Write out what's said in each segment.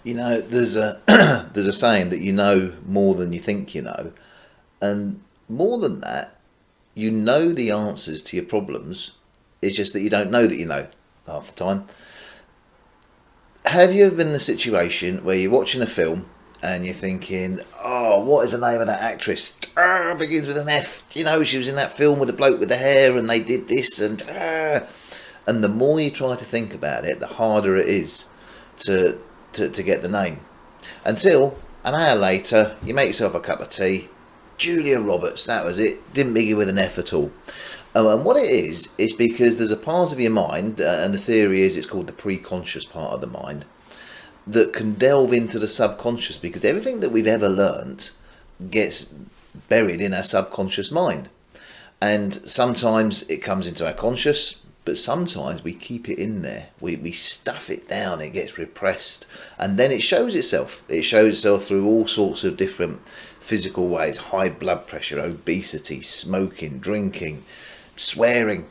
You know, there's a there's a saying that you know more than you think you know, and more than that, you know the answers to your problems. It's just that you don't know that you know half the time. Have you ever been in a situation where you're watching a film and you're thinking, "Oh, what is the name of that actress? Begins with an F. You know, she was in that film with the bloke with the hair, and they did this, and the more you try to think about it, the harder it is to to get the name. Until an hour later, you make yourself a cup of tea. Julia Roberts, that was it. Didn't begin with an F at all. And what it is because there's a part of your mind, and the theory is it's called the pre-conscious part of the mind, that can delve into the subconscious, because everything that we've ever learnt gets buried in our subconscious mind. And sometimes it comes into our conscious, but sometimes we keep it in there. We stuff it down, it gets repressed, and then it shows itself. It shows itself through all sorts of different physical ways: high blood pressure, obesity, smoking, drinking, swearing,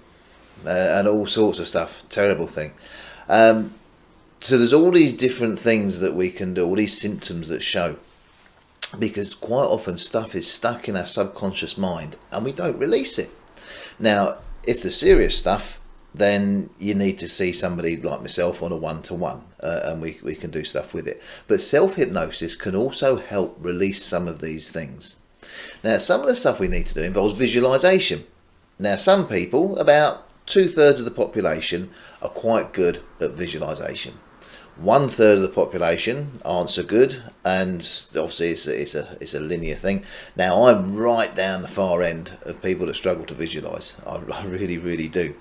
and all sorts of stuff. Terrible thing. So there's all these different things that we can do, all these symptoms that show, because quite often stuff is stuck in our subconscious mind and we don't release it. Now, if the serious stuff, then you need to see somebody like myself on a one-to-one, and we can do stuff with it. But self-hypnosis can also help release some of these things. Now, some of the stuff we need to do involves visualization. Now, some people, about 2/3 of the population, are quite good at visualization. 1/3 of the population aren't so good, and obviously it's a linear thing. Now, I'm right down the far end of people that struggle to visualize. I really, really do.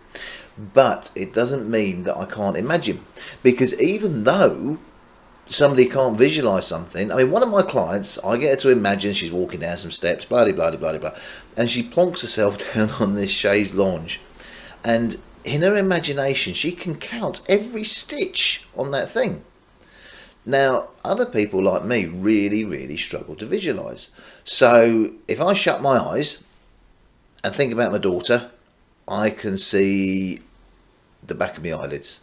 But it doesn't mean that I can't imagine, because even though somebody can't visualize something, I mean, one of my clients, I get her to imagine she's walking down some steps, blah blah blah blah, and she plonks herself down on this chaise lounge, and in her imagination she can count every stitch on that thing. Now, other people like me really, really struggle to visualize. So if I shut my eyes and think about my daughter, I can see the back of my eyelids.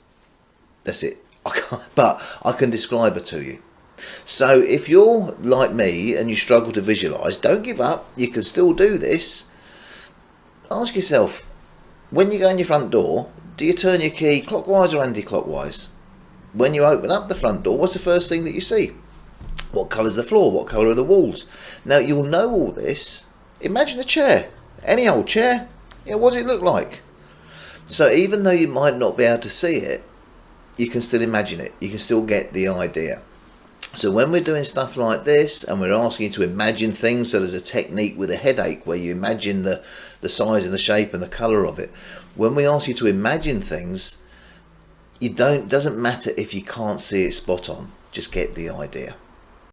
That's it. But I can describe her to you. So if you're like me and you struggle to visualize, don't give up. You can still do this. Ask yourself, when you go in your front door, do you turn your key clockwise or anti-clockwise? When you open up the front door, what's the first thing that you see? What colour's the floor? What colour are the walls? Now, you'll know all this. Imagine a chair. Any old chair. Yeah, what does it look like? So even though you might not be able to see it, you can still imagine it. You can still get the idea. So when we're doing stuff like this and we're asking you to imagine things, so there's a technique with a headache where you imagine the size and the shape and the colour of it. When we ask you to imagine things, doesn't matter if you can't see it spot on, just get the idea.